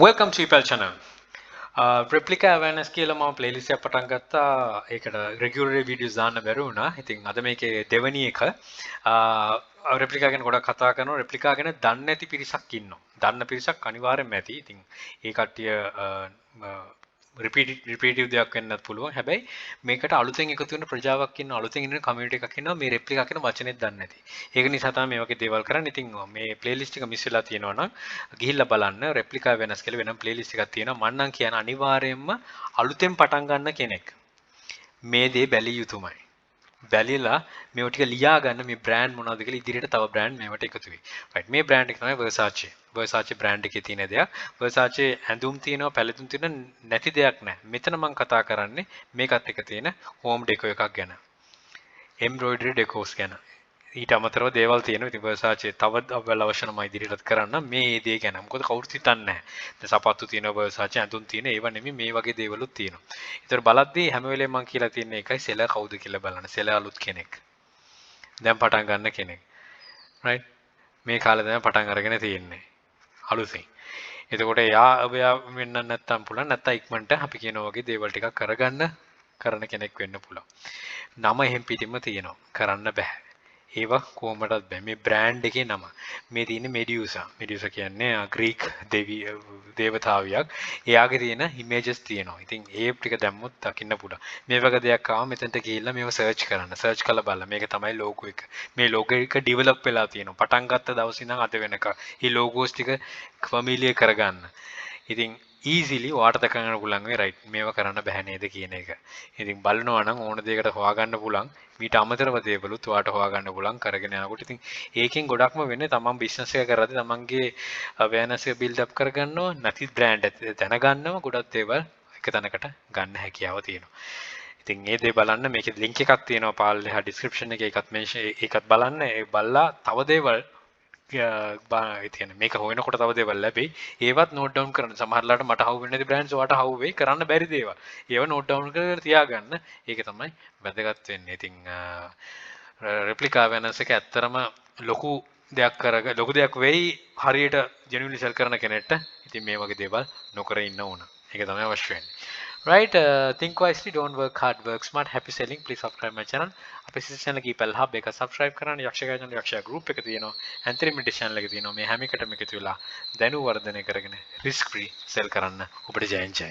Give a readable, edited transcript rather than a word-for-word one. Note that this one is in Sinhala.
Welcome to Ipal channel. Replica awareness කියලා මම playlist එකක් පටන් ගත්තා. ඒකට regular videos දාන්න බැරි වුණා. ඉතින් අද මේකේ දෙවෙනි එක replica ගැන ගොඩක් කතා කරනවා. replica ගැන දන්නේ නැති පිරිසක් ඉන්නවා. දන්න පිරිසක් අනිවාර්යෙන්ම ඇති. ඉතින් ඒ කට්ටිය repetitive දෙයක් වෙන්නත් පුළුවන්. හැබැයි මේකට අලුතෙන් එකතු වෙන ප්‍රජාවක් ඉන්න අලුතෙන් ඉන්න community එකක් ඉන්නවා මේ replica කියන වචනේත් දන්නේ නැති. ඒක නිසා තමයි මේ වගේ දේවල් කරන්නේ. ඉතින් මේ playlist එක මිස් වෙලා තියෙනවා නම් ගිහිල්ලා බලන්න replica වෙනස් කියලා වෙනම playlist එකක් තියෙනවා. මම නම් කියන අනිවාර්යයෙන්ම අලුතෙන් පටන් ගන්න කෙනෙක් මේ දේ බැලිය යුතුමයි. බැලිලා මේව ටික ලියා ගන්න මේ brand මොනවද කියලා ඉදිරියට තව brand මේවට එකතු වෙයි. right මේ brand එක තමයි Versace. Versace brand එකේ තියෙන දෙයක්. Versace ඇඳුම් තියෙනවා, පැළඳුම් තියෙනවා, නැති දෙයක් නැහැ. මෙතන මම කතා කරන්නේ මේකත් එක තියෙන home decor එකක් ගැන. embroidery decors ගැන. ඊට අමතරව දේවල් තියෙනවා. ඉතින් Versace තව අවශ්‍ය නම් ඉදිරියට කරන්න මේ දේ ගැන. මොකද කවුරුත් හිතන්නේ නැහැ. දැන් සපත්තු තියෙනවා Versace ඇඳුම් තියෙන ඒවා නෙමෙයි මේ වගේ දේවලුත් තියෙනවා. ඒතර බලද්දී හැම වෙලේම මම කියලා තියෙන එකයි සෙලර් කවුද කියලා බලන්න. සෙලර් අලුත් කෙනෙක්. දැන් පටන් ගන්න කෙනෙක්. right? මේ කාලේ දැන් පටන් අරගෙන තියෙන්නේ. අලුතෙන්. එතකොට එයා වෙන්න නැත්තම් පුළුවන් නැත්තම් ඉක්මනට අපි කියන වගේ දේවල් ටිකක් කරන කෙනෙක් වෙන්න පුළුවන්. නම එහෙම් පිටින්ම තියෙනවා. කරන්න බෑ. ඒවා කොහොමදත් බෑ. මේ බ්‍රෑන්ඩ් එකේ නම. මේ තියෙන්නේ Medusa. Medusa කියන්නේ ග්‍රීක දේවතාවියක්. එයාගේ තියෙන ඉමේජස් තියෙනවා. ඉතින් ඒ ටික දැම්මොත් දකින්න පුළුවන්. මේ වගේ දෙයක් ආවම මෙතනට ගිහිල්ලා මේව සර්ච් කරන්න. සර්ච් කරලා බලන්න. මේක තමයි ලෝගෝ එක. මේ ලෝගෝ එක ඩෙවලොප් වෙලා තියෙනවා. පටන් ගත්ත දවසේ ඉඳන් අද වෙනකන්. මේ ලෝගෝස් ටික ෆැමිලියර් කරගන්න. ඉතින් easily ඔයාට දැක ගන්න පුළුවන් වෙයි right මේව කරන්න බෑ නේද කියන එක. ඉතින් බලනවා නම් ඕන දෙයකට හොයාගන්න පුළුවන්. මීට අමතරව දේවලුත් ඔයාට හොයාගන්න පුළුවන් කරගෙන යනකොට. ඉතින් ඒකෙන් ගොඩක්ම වෙන්නේ තමන් බිස්නස් එක කරද්දී තමන්ගේ awareness එක build up කරගන්නවා. නැති brand දැනගන්නවා. ගොඩක් දේවල් එක තැනකට ගන්න හැකියාව තියෙනවා. ඉතින් මේ දේ බලන්න මේකේ link එකක් තියෙනවා පාල්ලෙහා description එකේ ඒකත් බලන්න. ඒ බලලා තව දේවල් මේක හොයනකොට තව දේවල් ලැබෙයි. ඒවත් නෝට් ඩවුන් කරන්න. සමහරලාට මට හවු වෙන්නේ නැති බ්‍රෑන්ඩ්ස් ඔයාට හවු වෙයි. කරන්න බැරි දේවල්. ඒව නෝට් ඩවුන් කරලා තියාගන්න. ඒක තමයි වැදගත් වෙන්නේ. ඉතින් replica awareness එක ඇත්තරම ලොකු දෙයක් වෙයි හරියට genuinely sell කරන කෙනෙක්ට. ඉතින් මේ වගේ දේවල් නොකර ඉන්න ඕන. ඒක තමයි අවශ්‍ය වෙන්නේ. Right, think wisely, don't work hard, work smart. Happy selling. Please subscribe my channel. අපේ channel එක ඉපල් හබ් එක subscribe කරන්න. යක්ෂයා channel යක්ෂයා group එක තියෙනවා. Anthony channel එක තියෙනවා. මේ හැම එකටම එකතු වෙලා දැනුම වර්ධනය කරගෙන risk free sell කරන්න. ඔබට ජයෙන් ජය.